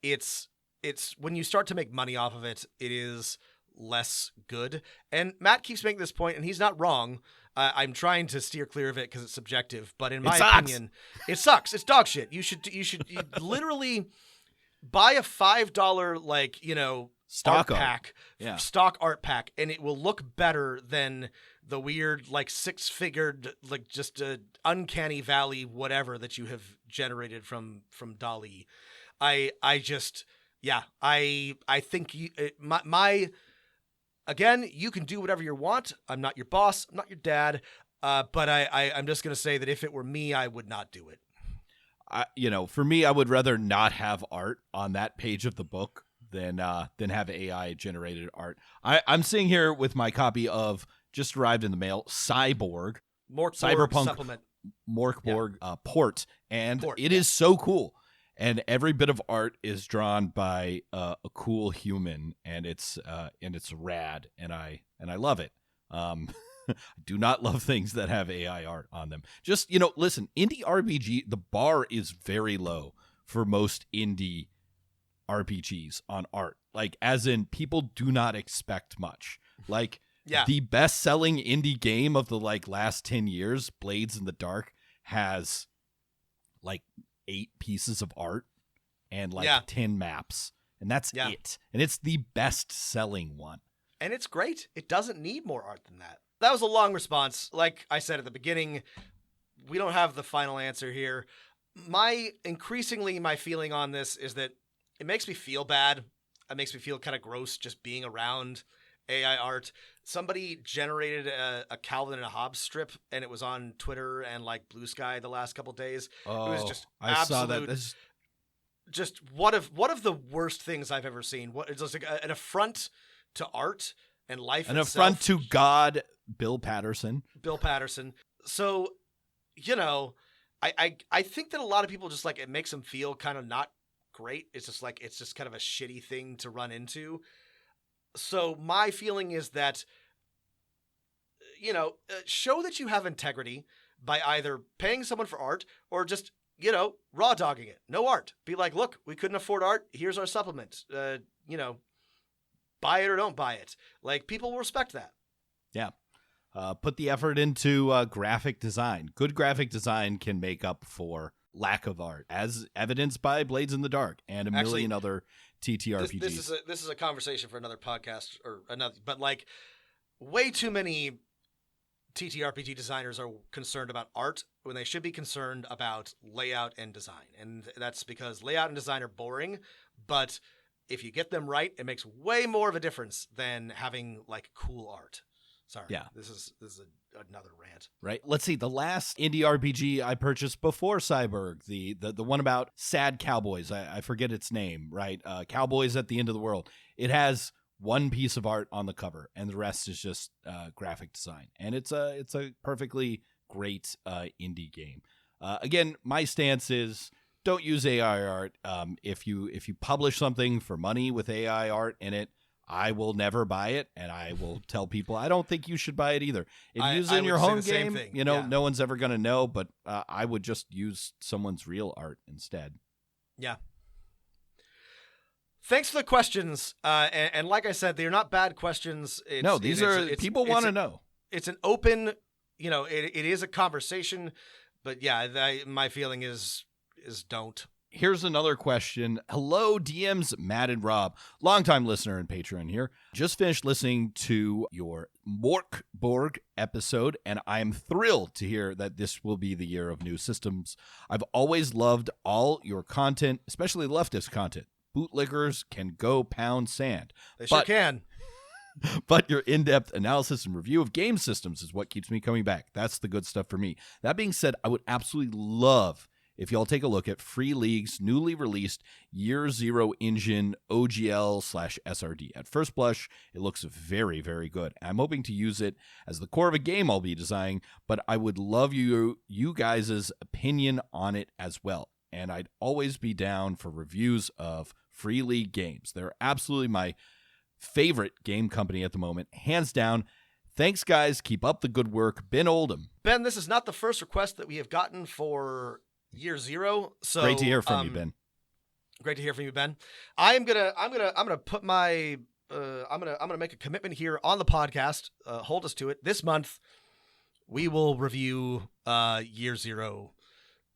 it's it's when you start to make money off of it, it is less good. And Matt keeps making this point, and he's not wrong. I'm trying to steer clear of it because it's subjective, but in my opinion, it sucks. It's dog shit. You should literally buy a $5 like, you know, stock art pack, stock art pack, and it will look better than the weird like 6-figured like just uncanny valley whatever that you have generated from DALL-E. I think my again, you can do whatever you want. I'm not your boss. I'm not your dad. But I'm just going to say that if it were me, I would not do it. For me, I would rather not have art on that page of the book than have AI generated art. I'm sitting here with my copy of, just arrived in the mail, Cyborg, Cyberpunk supplement. Morkborg Port, and it is so cool. And every bit of art is drawn by a cool human, and it's rad, and I love it. I do not love things that have AI art on them. Just, listen, indie RPG, the bar is very low for most indie RPGs on art. Like, as in, people do not expect much. Like, the best-selling indie game of the last 10 years, Blades in the Dark, has 8 pieces of art and 10 maps, and that's it. And it's the best-selling one. And it's great. It doesn't need more art than that. That was a long response. Like I said at the beginning, we don't have the final answer here. My feeling on this is that it makes me feel bad. It makes me feel kind of gross just being around AI art. Somebody generated a Calvin and Hobbes strip, and it was on Twitter and Blue Sky the last couple days. Oh, it was just I saw that. Just one of the worst things I've ever seen. It's just an affront to art and life. An itself. affront to God, Bill Patterson. So, I think that a lot of people just it makes them feel kind of not great. It's just kind of a shitty thing to run into. So my feeling is that, show that you have integrity by either paying someone for art or just, raw dogging it. No art. Be like, look, we couldn't afford art. Here's our supplement. Buy it or don't buy it. People will respect that. Yeah. Put the effort into graphic design. Good graphic design can make up for lack of art, as evidenced by Blades in the Dark and a million other TTRPGs. This is a conversation for another podcast or another, but way too many TTRPG designers are concerned about art when they should be concerned about layout and design. And that's because layout and design are boring, but if you get them right, it makes way more of a difference than having cool art. Sorry. Yeah. This is another rant. Right. Let's see. The last indie RPG I purchased before Cyborg, the one about sad cowboys. I forget its name, right? Cowboys at the End of the World. It has one piece of art on the cover, and the rest is just graphic design. And it's a perfectly great indie game. Again, my stance is don't use AI art. If you publish something for money with AI art in it, I will never buy it, and I will tell people I don't think you should buy it either. If you use it in your home game, no one's ever going to know, but I would just use someone's real art instead. Yeah. Thanks for the questions. And like I said, they're not bad questions. People want to know. It's an open, it is a conversation, but yeah, my feeling is don't. Here's another question. Hello, DMs, Matt and Rob. Longtime listener and patron here. Just finished listening to your Morkborg episode, and I am thrilled to hear that this will be the year of new systems. I've always loved all your content, especially leftist content. Bootlickers can go pound sand. They sure can. But your in-depth analysis and review of game systems is what keeps me coming back. That's the good stuff for me. That being said, I would absolutely love if y'all take a look at Free League's newly released Year Zero Engine OGL/SRD. At first blush, it looks very, very good. I'm hoping to use it as the core of a game I'll be designing, but I would love you guys' opinion on it as well. And I'd always be down for reviews of Free League games. They're absolutely my favorite game company at the moment, hands down. Thanks, guys. Keep up the good work. Ben Oldham. Ben, this is not the first request that we have gotten for Year Zero. So great to hear from you, Ben. Great to hear from you, Ben. I'm gonna put my I'm gonna make a commitment here on the podcast. Hold us to it. This month, we will review Year Zero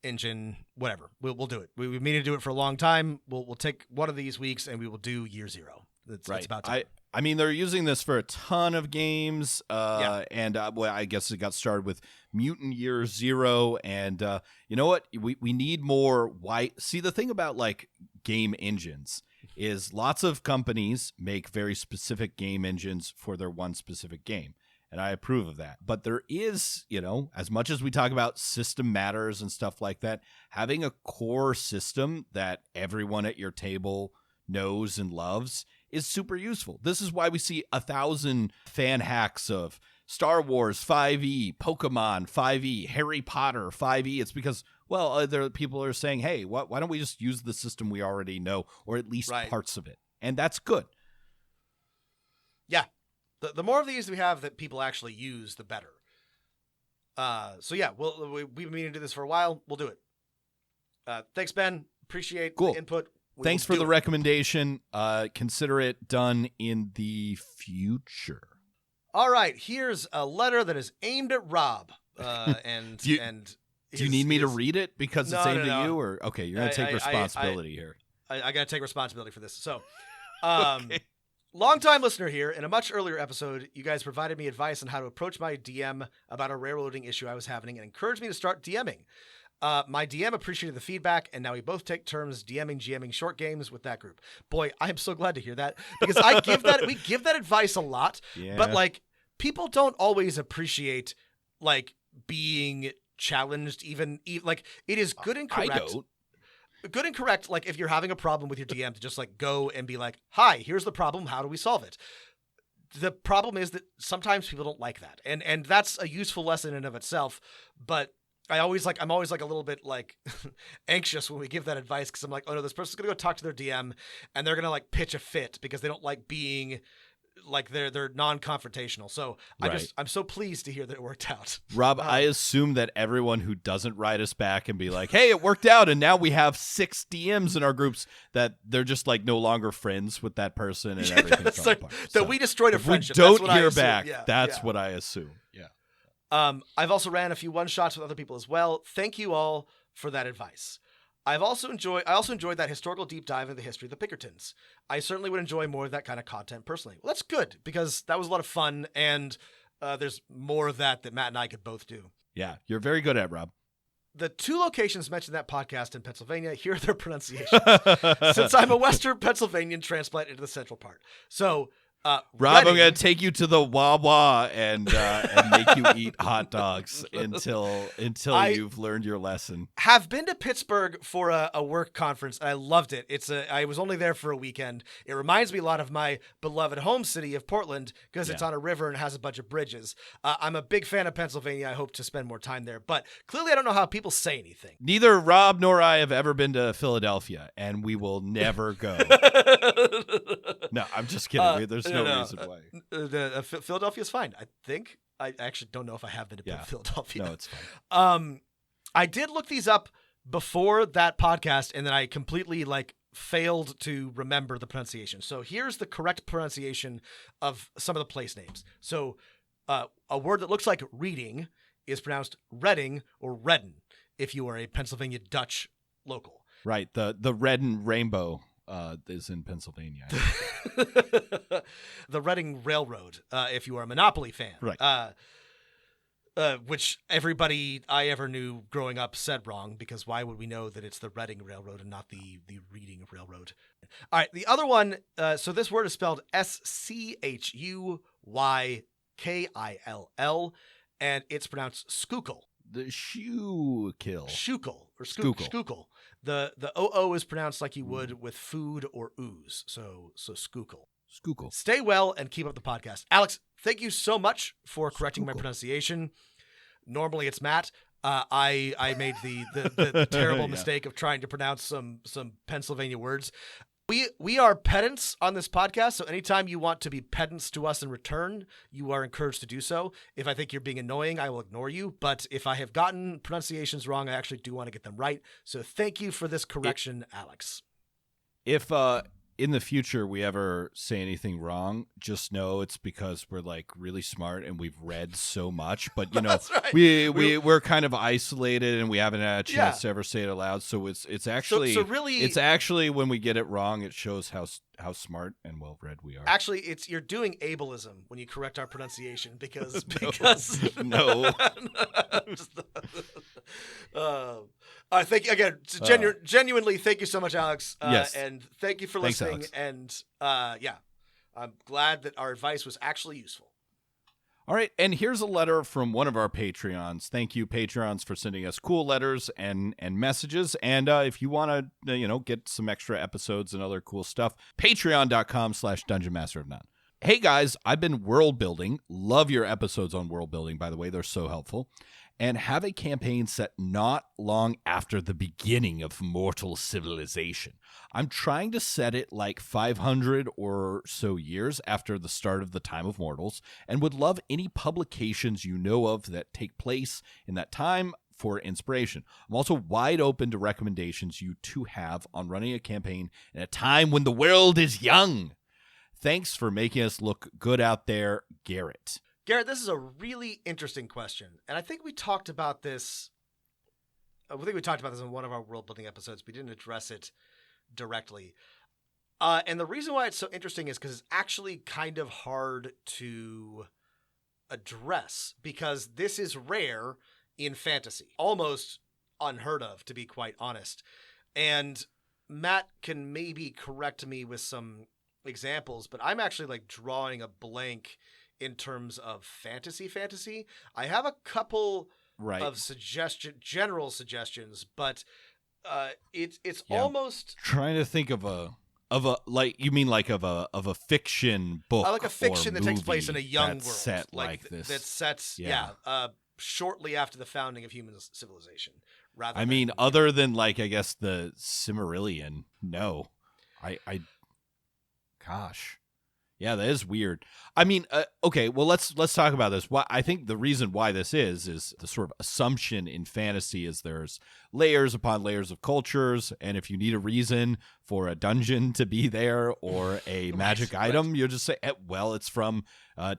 engine, whatever. We'll do it. We've needed to do it for a long time. We'll take one of these weeks and we will do Year Zero. It's about time. I mean, they're using this for a ton of games, and well, I guess it got started with Mutant Year Zero, and you know what? We need more white. See, the thing about like game engines is lots of companies make very specific game engines for their one specific game, and I approve of that. But there is, you know, as much as we talk about system matters and stuff like that, having a core system that everyone at your table knows and loves is super useful. This is why we see 1,000 fan hacks of Star Wars 5e, Pokemon 5e, Harry Potter 5e. It's because, well, there are people are saying, hey, why don't we just use the system we already know, or at least parts of it? And that's good. Yeah. The more of these we have that people actually use, the better. So yeah, we've been meaning to do this for a while. We'll do it. Thanks, Ben. Appreciate the input. Thanks for the recommendation. Consider it done in the future. All right. Here's a letter that is aimed at Rob. Do you need me to read it because it's aimed at you? Or okay, you're going to take responsibility here. I got to take responsibility for this. So, okay. Long-time listener here. In a much earlier episode, you guys provided me advice on how to approach my DM about a railroading issue I was having and encouraged me to start DMing. My DM appreciated the feedback, and now we both take turns DMing, GMing short games with that group. Boy, I am so glad to hear that because we give that advice a lot, but like people don't always appreciate like being challenged. Even like it is good and correct. I don't. Good and correct. Like if you're having a problem with your DM, to just like go and be like, "Hi, here's the problem. How do we solve it?" The problem is that sometimes people don't like that, and that's a useful lesson in and of itself, but. I'm always like a little bit like anxious when we give that advice because I'm like, oh no, this person's gonna go talk to their DM and they're gonna like pitch a fit because they don't like being like they're non-confrontational. So I'm so pleased to hear that it worked out. Rob, I assume that everyone who doesn't write us back and be like, hey, it worked out, and now we have 6 DMs in our groups that they're just like no longer friends with that person and everything's like, that we destroyed a friendship. We don't hear back. That's what I assume. Yeah. I've also ran a few one-shots with other people as well. Thank you all for that advice. I also enjoyed that historical deep dive into the history of the Pinkertons. I certainly would enjoy more of that kind of content personally. Well, that's good because that was a lot of fun, and there's more of that Matt and I could both do. Yeah, you're very good at, Rob. The 2 locations mentioned in that podcast in Pennsylvania, here are their pronunciations. Since I'm a Western Pennsylvanian transplant into the central part. So... Rob, I'm going to take you to the Wawa and make you eat hot dogs until you've learned your lesson. Have been to Pittsburgh for a work conference. And I loved it. I was only there for a weekend. It reminds me a lot of my beloved home city of Portland because it's on a river and has a bunch of bridges. I'm a big fan of Pennsylvania. I hope to spend more time there. But clearly I don't know how people say anything. Neither Rob nor I have ever been to Philadelphia, and we will never go. No, I'm just kidding. There's no reason why. Philadelphia's fine. I think. I actually don't know if I have been to Philadelphia. No, it's fine. I did look these up before that podcast, and then I completely failed to remember the pronunciation. So here's the correct pronunciation of some of the place names. So a word that looks like reading is pronounced Reading or Redden if you are a Pennsylvania Dutch local. Right. The red and rainbow is in Pennsylvania. The Reading Railroad, if you are a Monopoly fan. Right. Which everybody I ever knew growing up said wrong, because why would we know that it's the Reading Railroad and not the Reading Railroad? All right, the other one, so this word is spelled Schuykill, and it's pronounced Schuylkill. The Schuylkill. Schuylkill, or Schuylkill. The OO is pronounced like you would with food or ooze, so Schuylkill. Schuylkill. Stay well and keep up the podcast. Alex, thank you so much for correcting my pronunciation. Normally it's Matt. I made the terrible mistake of trying to pronounce some Pennsylvania words. We are pedants on this podcast, so anytime you want to be pedants to us in return, you are encouraged to do so. If I think you're being annoying, I will ignore you. But if I have gotten pronunciations wrong, I actually do want to get them right. So thank you for this correction, Alex. If in the future we ever say anything wrong, just know it's because we're like really smart and we've read so much. But you know, That's right. we're kind of isolated and we haven't had a chance to ever say it aloud. So it's actually so really, it's actually when we get it wrong, it shows how smart and well read we are. Actually, you're doing ableism when you correct our pronunciation because No. Thank you again. Genuinely, thank you so much, Alex. Yes. And thank you for Thanks, listening. Alex. And I'm glad that our advice was actually useful. All right, and here's a letter from one of our Patreons. Thank you, Patreons, for sending us cool letters and messages. And if you want to, get some extra episodes and other cool stuff, patreon.com/Dungeon Master of None. Hey, guys, I've been world building. Love your episodes on world building, by the way. They're so helpful. And have a campaign set not long after the beginning of mortal civilization. I'm trying to set it like 500 or so years after the start of the time of mortals, and would love any publications you know of that take place in that time for inspiration. I'm also wide open to recommendations you two have on running a campaign in a time when the world is young. Thanks for making us look good out there, Garrett. Garrett, this is a really interesting question, and I think we talked about this. I think we talked about this in one of our world building episodes. We didn't address it directly, and the reason why it's so interesting is because it's actually kind of hard to address because this is rare in fantasy, almost unheard of, to be quite honest. And Matt can maybe correct me with some examples, but I'm actually like drawing a blank in terms of fantasy. I have a couple of general suggestions, but it's almost trying to think of a like you mean like of a fiction book, like a fiction that takes place in a young world set like this that sets shortly after the founding of human civilization. Other than like I guess the Silmarillion. No, gosh. Yeah, that is weird. Okay, well, let's talk about this. I think the reason why this is the sort of assumption in fantasy is there's layers upon layers of cultures, and if you need a reason for a dungeon to be there or a magic item, you'll just say, well, it's from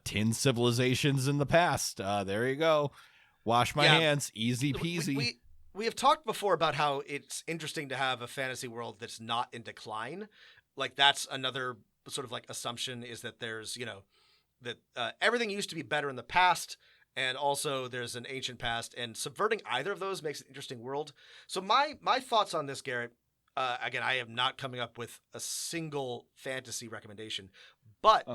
10 civilizations in the past. There you go. Wash my hands. Easy peasy. We have talked before about how it's interesting to have a fantasy world that's not in decline. Like, that's another sort of like assumption is that there's, that everything used to be better in the past, and also there's an ancient past, and subverting either of those makes an interesting world. So my thoughts on this, Garrett, again, I am not coming up with a single fantasy recommendation, but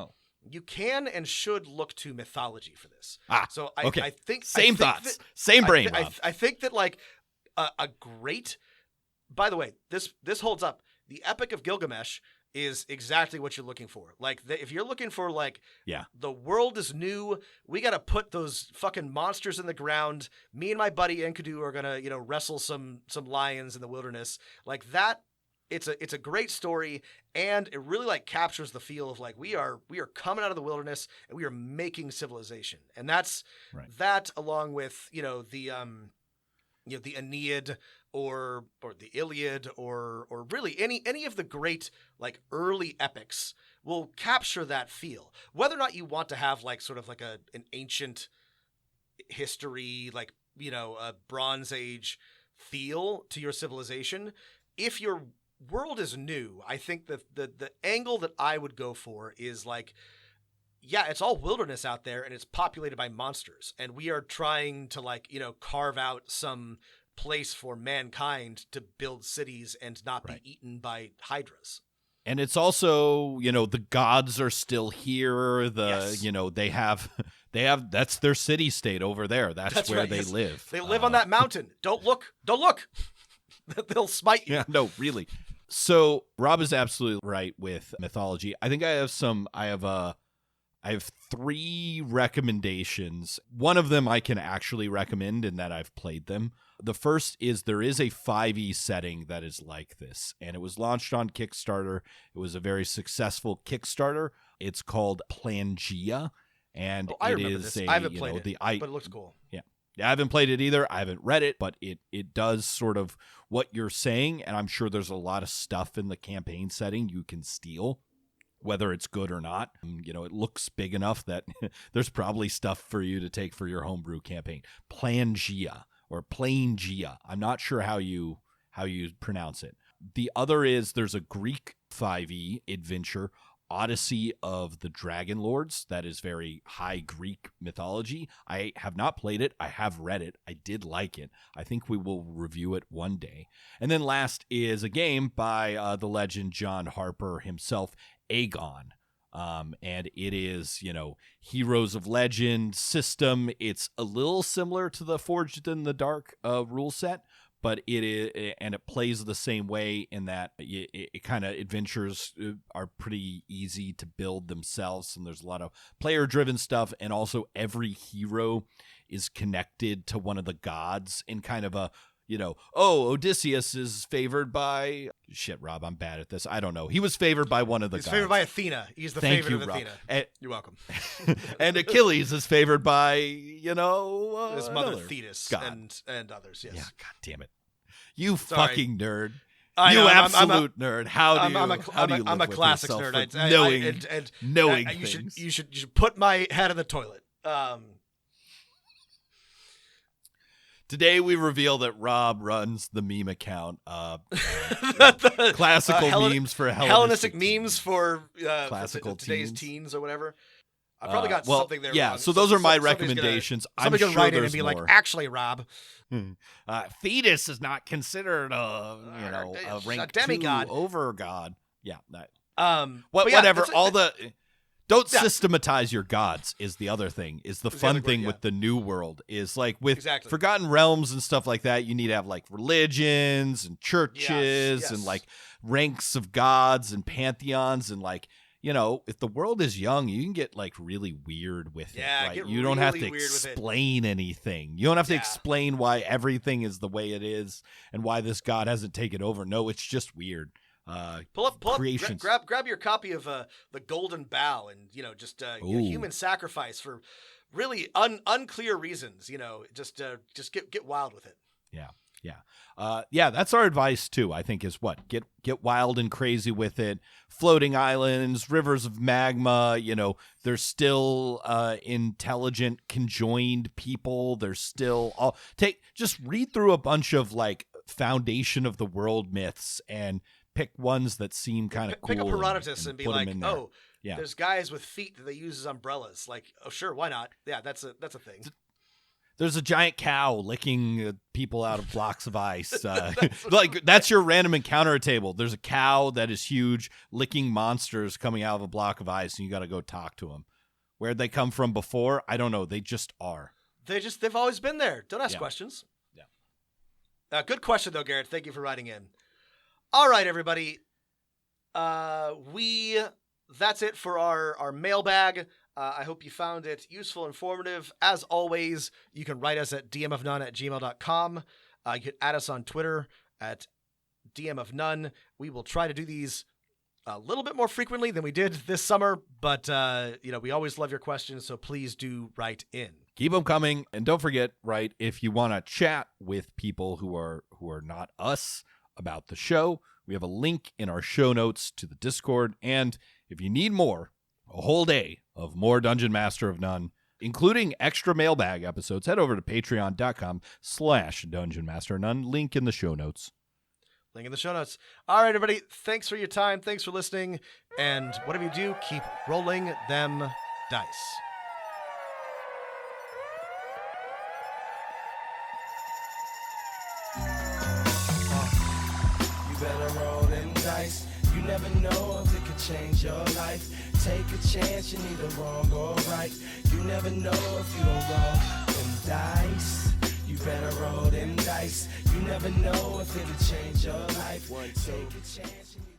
you can and should look to mythology for this. So I think same thoughts, same brain. I think that like a great, by the way, this holds up. The Epic of Gilgamesh is exactly what you're looking for. Like, if you're looking for, like, the world is new, we got to put those fucking monsters in the ground. Me and my buddy Enkidu are going to, wrestle some lions in the wilderness. Like, that, it's a great story, and it really, like, captures the feel of, like, we are coming out of the wilderness, and we are making civilization. And that's, that along with, the Aeneid, or the Iliad, or really any of the great like early epics will capture that feel. Whether or not you want to have like sort of like an ancient history, like a Bronze Age feel to your civilization, if your world is new, I think that the angle that I would go for is like, it's all wilderness out there and it's populated by monsters, and we are trying to like carve out some place for mankind to build cities and not be eaten by hydras. And it's also, the gods are still here. They have that's their city state over there. That's where they live. They live on that mountain. Don't look. They'll smite you. Yeah, no, really. So Rob is absolutely right with mythology. I think I have 3 recommendations. One of them I can actually recommend in that I've played them. The first is there is a 5e setting that is like this, and it was launched on Kickstarter. It was a very successful Kickstarter. It's called Pangea, and I remember this. I haven't played it, but it looks cool. Yeah. Yeah, I haven't played it either. I haven't read it, but it does sort of what you're saying, and I'm sure there's a lot of stuff in the campaign setting you can steal, whether it's good or not. It looks big enough that there's probably stuff for you to take for your homebrew campaign. Plangia or Plangia. I'm not sure how you pronounce it. The other is there's a Greek 5e adventure, Odyssey of the Dragon Lords. That is very high Greek mythology. I have not played it. I have read it. I did like it. I think we will review it one day. And then last is a game by the legend John Harper himself, Aegon. And it is, Heroes of Legend system. It's a little similar to the Forged in the Dark rule set, but it plays the same way in that it kind of adventures are pretty easy to build themselves, and there's a lot of player-driven stuff, and also every hero is connected to one of the gods in kind of a, Odysseus is favored by... Shit, Rob, I'm bad at this. I don't know. He was favored by one of the gods. He's favored by Athena. He's the Thank favorite you, of Rob. Athena. You're welcome. And Achilles is favored by, his mother Thetis God. and others, yes. Yeah, God damn it. You Sorry. fucking nerd. I You know, absolute nerd. How do you I'm a live classics with yourself nerd. for knowing You things? should put my head in the toilet. Today we reveal that Rob runs the meme account. The Classical memes for Hellenistic memes for classical today's teens. teens or whatever. I probably got well, something there. yeah, wrong. so those are my Somebody's recommendations. Somebody's I'm gonna sure write in there's and be more. like, actually, Rob, Thetis is not considered a rank demigod. 2 over god. Yeah. whatever. Don't systematize your gods is the other thing. Is the fun thing word, with the new world is like with Exactly. Forgotten Realms and stuff like that. You need to have like religions and churches Yes. and like ranks of gods and pantheons and like. If the world is young, you can get like really weird with it. Right? get You don't have really to weird with it. explain anything. You don't have to explain why everything is the way it is and why this god hasn't taken over. No, it's just weird. Pull up, creations. grab your copy of the Golden Bough and just human sacrifice for really unclear reasons. Just get wild with it. Yeah, that's our advice too. I think is what get wild and crazy with it. Floating islands, rivers of magma. There's still intelligent conjoined people. There's still just read through a bunch of like foundation of the world myths and pick ones that seem kind of cool. Pick up Herodotus and be put 'em like, in there. oh, Yeah. there's guys with feet that they use as umbrellas. Like, oh sure, why not? Yeah, that's a thing. There's a giant cow licking people out of blocks of ice. Like that's your random encounter table. There's a cow that is huge licking monsters coming out of a block of ice, and you got to go talk to them. Where'd they come from before? I don't know. They just are. They've always been there. Don't ask questions. Yeah. Good question though, Garrett. Thank you for writing in. All right, everybody. That's it for our mailbag. I hope you found it useful, informative. As always, you can write us at dmofnone@gmail.com. You can add us on Twitter at dmofnone. We will try to do these a little bit more frequently than we did this summer, but we always love your questions, so please do write in. Keep them coming, and don't forget, right, if you want to chat with people who are not us about the show, we have a link in our show notes to the Discord, and if you need more, a whole day of more Dungeon Master of None, including extra mailbag episodes, head over to patreon.com/Dungeon Master of None. Link in the show notes. Link in the show notes. All right, everybody. Thanks for your time. Thanks for listening. And whatever you do, keep rolling them dice. You better roll them dice. You never know if it could change your life. Take a chance, you're neither wrong or right. You never know if you don't roll them dice. You better roll them dice. You never know if it'll change your life. Take a chance, you neither